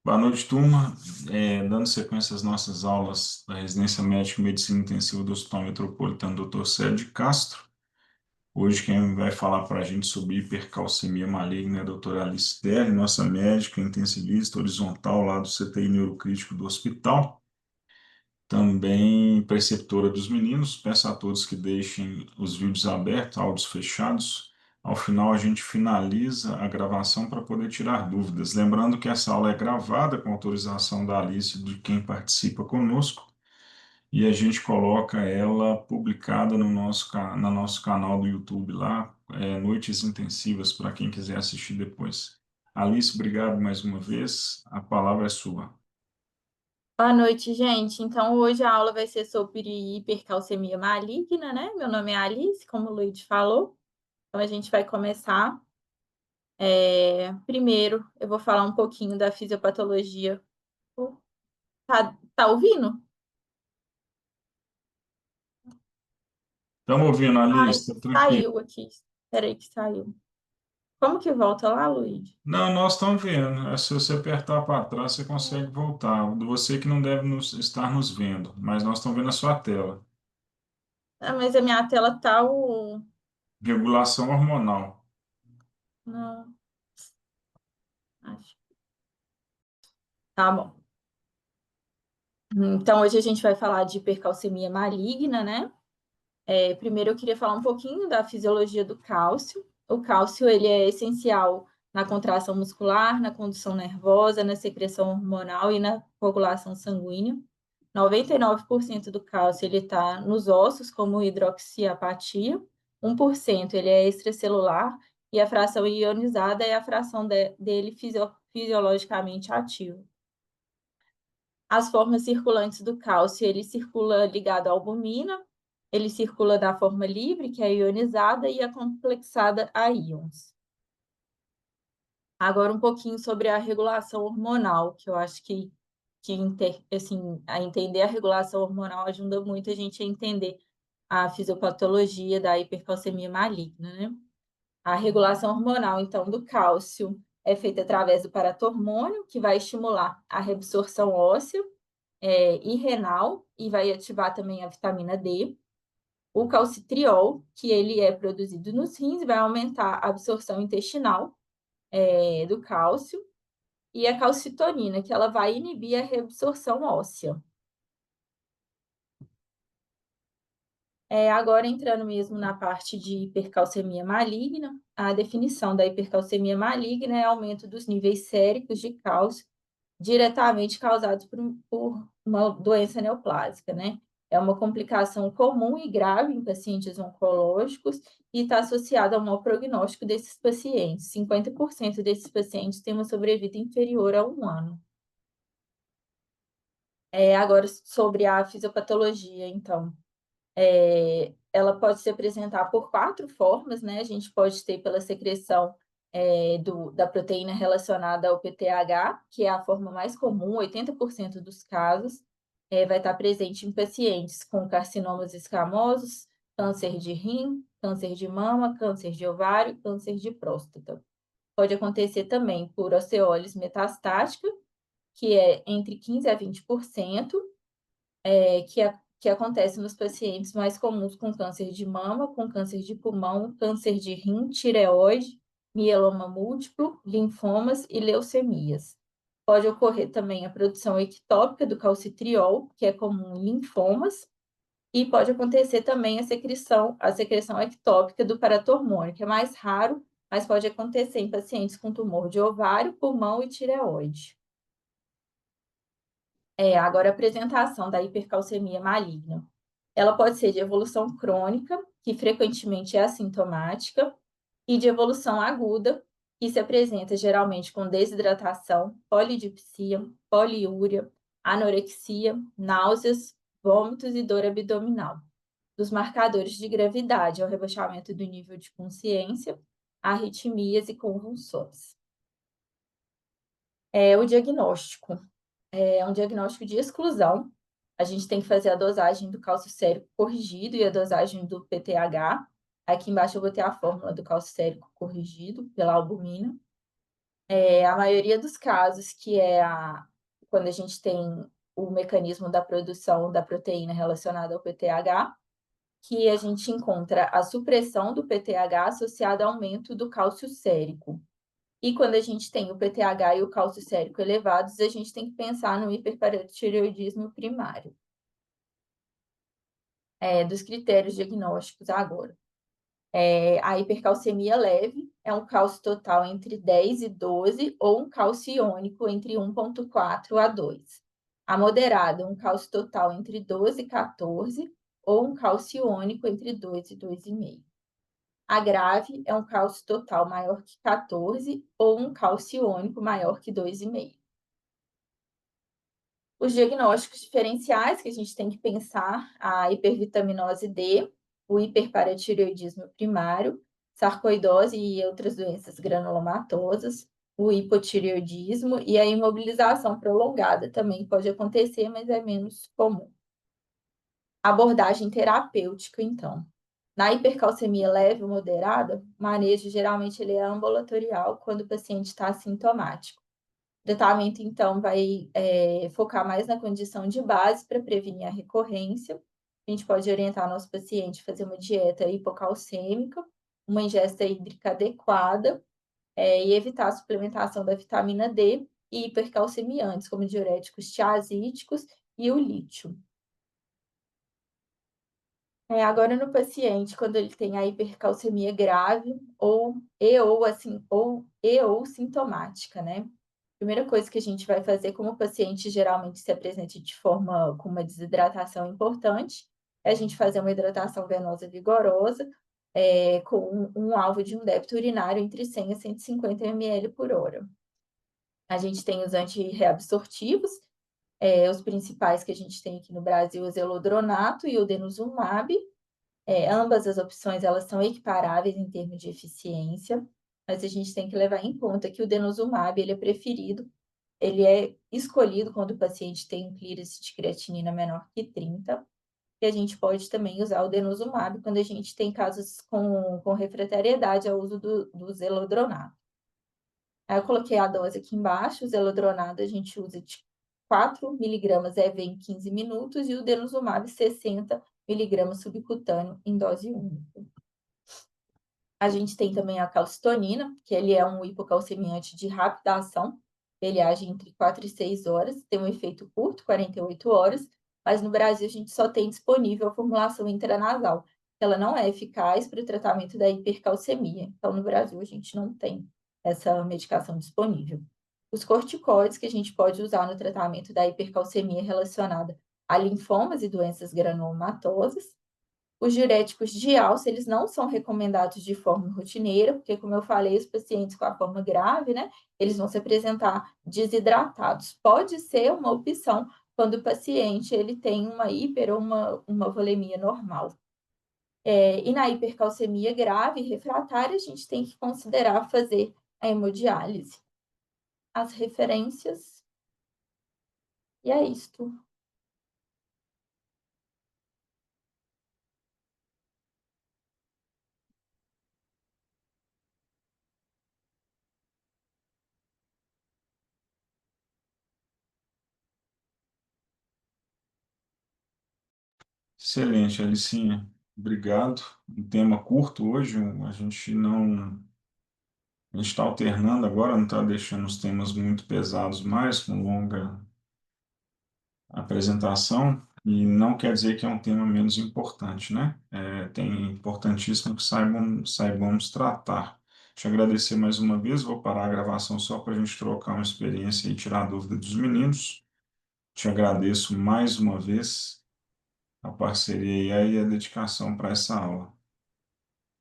Boa noite, turma. Dando sequência às nossas aulas da Residência Médica e Medicina Intensiva do Hospital Metropolitano Dr. Célio de Castro. Hoje quem vai falar para a gente sobre hipercalcemia maligna é a doutora Alice Terry, nossa médica intensivista horizontal lá do CTI Neurocrítico do hospital. Também preceptora dos meninos. Peço a todos que deixem os vídeos abertos, áudios fechados. Ao final, a gente finaliza a gravação para poder tirar dúvidas. Lembrando que essa aula é gravada com autorização da Alice, de quem participa conosco, e a gente coloca ela publicada no nosso canal do YouTube lá, Noites Intensivas, para quem quiser assistir depois. Alice, obrigado mais uma vez. A palavra é sua. Boa noite, gente. Então, hoje a aula vai ser sobre hipercalcemia maligna, né? Meu nome é Alice, como o Luiz falou. Então, a gente vai começar. Primeiro, eu vou falar um pouquinho da fisiopatologia. Tá ouvindo? Estamos ouvindo, Ai, Alice? Tá tranquilo. saiu aqui. Peraí que saiu. Como que volta lá, Luiz? Não, nós estamos vendo. Se você apertar para trás, você consegue voltar. Você que não deve estar nos vendo, mas nós estamos vendo a sua tela. Ah, mas a minha tela tá o... Regulação hormonal. Não, acho. Tá bom. Então, hoje a gente vai falar de hipercalcemia maligna, né? Primeiro, eu queria falar um pouquinho da fisiologia do cálcio. O cálcio ele é essencial na contração muscular, na condução nervosa, na secreção hormonal e na coagulação sanguínea. 99% do cálcio ele está nos ossos, como hidroxiapatia. 1% ele é extracelular e a fração ionizada é a fração dele fisiologicamente ativa. As formas circulantes do cálcio, ele circula ligado à albumina, ele circula da forma livre, que é ionizada, e a complexada a íons. Agora, um pouquinho sobre a regulação hormonal, que eu acho assim, a entender a regulação hormonal ajuda muito a gente a entender a fisiopatologia da hipercalcemia maligna, né? A regulação hormonal, então, do cálcio é feita através do paratormônio, que vai estimular a reabsorção óssea, e renal, e vai ativar também a vitamina D. O calcitriol, que ele é produzido nos rins, vai aumentar a absorção intestinal, do cálcio. E a calcitonina, que ela vai inibir a reabsorção óssea. Agora, entrando mesmo na parte de hipercalcemia maligna, a definição da hipercalcemia maligna é aumento dos níveis séricos de cálcio diretamente causados por uma doença neoplásica, né? É uma complicação comum e grave em pacientes oncológicos e está associada ao mau prognóstico desses pacientes. 50% desses pacientes têm uma sobrevida inferior a 1 ano. Agora, sobre a fisiopatologia, então. Ela pode se apresentar por 4 formas, né? A gente pode ter pela secreção da proteína relacionada ao PTH, que é a forma mais comum, 80% dos casos, vai estar presente em pacientes com carcinomas escamosos, câncer de rim, câncer de mama, câncer de ovário, câncer de próstata. Pode acontecer também por osteólise metastática, que é entre 15% a 20%, que acontece nos pacientes mais comuns com câncer de mama, com câncer de pulmão, câncer de rim, tireoide, mieloma múltiplo, linfomas e leucemias. Pode ocorrer também a produção ectópica do calcitriol, que é comum em linfomas, e pode acontecer também a secreção ectópica do paratormônio, que é mais raro, mas pode acontecer em pacientes com tumor de ovário, pulmão e tireoide. Agora, a apresentação da hipercalcemia maligna. Ela pode ser de evolução crônica, que frequentemente é assintomática, e de evolução aguda, que se apresenta geralmente com desidratação, polidipsia, poliúria, anorexia, náuseas, vômitos e dor abdominal. Dos marcadores de gravidade ao rebaixamento do nível de consciência, arritmias e convulsões. O diagnóstico. É um diagnóstico de exclusão. A gente tem que fazer a dosagem do cálcio sérico corrigido e a dosagem do PTH. Aqui embaixo eu vou ter a fórmula do cálcio sérico corrigido pela albumina. A maioria dos casos que quando a gente tem o mecanismo da produção da proteína relacionada ao PTH, que a gente encontra a supressão do PTH associada ao aumento do cálcio sérico. E quando a gente tem o PTH e o cálcio sérico elevados, a gente tem que pensar no hiperparatireoidismo primário. Dos critérios diagnósticos agora. A hipercalcemia leve é um cálcio total entre 10 e 12 ou um cálcio iônico entre 1,4 a 2. A moderada, um cálcio total entre 12 e 14 ou um cálcio iônico entre 2 e 2,5. A grave é um cálcio total maior que 14 ou um cálcio iônico maior que 2,5. Os diagnósticos diferenciais que a gente tem que pensar, a hipervitaminose D, o hiperparatireoidismo primário, sarcoidose e outras doenças granulomatosas, o hipotireoidismo e a imobilização prolongada também pode acontecer, mas é menos comum. Abordagem terapêutica, então. Na hipercalcemia leve ou moderada, o manejo geralmente ele é ambulatorial quando o paciente está assintomático. O tratamento, então, vai focar mais na condição de base para prevenir a recorrência. A gente pode orientar nosso paciente a fazer uma dieta hipocalcêmica, uma ingesta hídrica adequada, e evitar a suplementação da vitamina D e hipercalcemiantes, como diuréticos tiazídicos e o lítio. Agora no paciente, quando ele tem a hipercalcemia grave ou sintomática, né? Primeira coisa que a gente vai fazer, como o paciente geralmente se apresenta com uma desidratação importante, é a gente fazer uma hidratação venosa vigorosa, com um alvo de um débito urinário entre 100 a 150 ml por hora. A gente tem os antirreabsortivos, os principais que a gente tem aqui no Brasil, o zelodronato e o denosumab. Ambas as opções elas são equiparáveis em termos de eficiência, mas a gente tem que levar em conta que o denosumab ele é preferido, ele é escolhido quando o paciente tem um clearance de creatinina menor que 30, e a gente pode também usar o denosumab quando a gente tem casos com refratariedade ao uso do zelodronato. Aí eu coloquei a dose aqui embaixo, o zelodronado a gente usa de 4 miligramas EV em 15 minutos e o denosumab 60 miligramas subcutâneo em dose única. A gente tem também a calcitonina, que ele é um hipocalcemiante de rápida ação, ele age entre 4 e 6 horas, tem um efeito curto, 48 horas, mas no Brasil a gente só tem disponível a formulação intranasal. Ela não é eficaz para o tratamento da hipercalcemia, então no Brasil a gente não tem essa medicação disponível. Os corticoides que a gente pode usar no tratamento da hipercalcemia relacionada a linfomas e doenças granulomatosas. Os diuréticos de alça, eles não são recomendados de forma rotineira, porque, como eu falei, os pacientes com a forma grave, né, eles vão se apresentar desidratados. Pode ser uma opção quando o paciente ele tem uma hiper ou uma volemia normal. E na hipercalcemia grave e refratária, a gente tem que considerar fazer a hemodiálise. As referências, e é isto. Excelente, Alicinha. Obrigado. Um tema curto hoje, a gente não. A gente está alternando agora, não está deixando os temas muito pesados mais, com longa apresentação, e não quer dizer que é um tema menos importante, né? Tem importantíssimo que saibamos tratar. Te agradecer mais uma vez, vou parar a gravação só para a gente trocar uma experiência e tirar a dúvida dos meninos. Te agradeço mais uma vez a parceria e a dedicação para essa aula.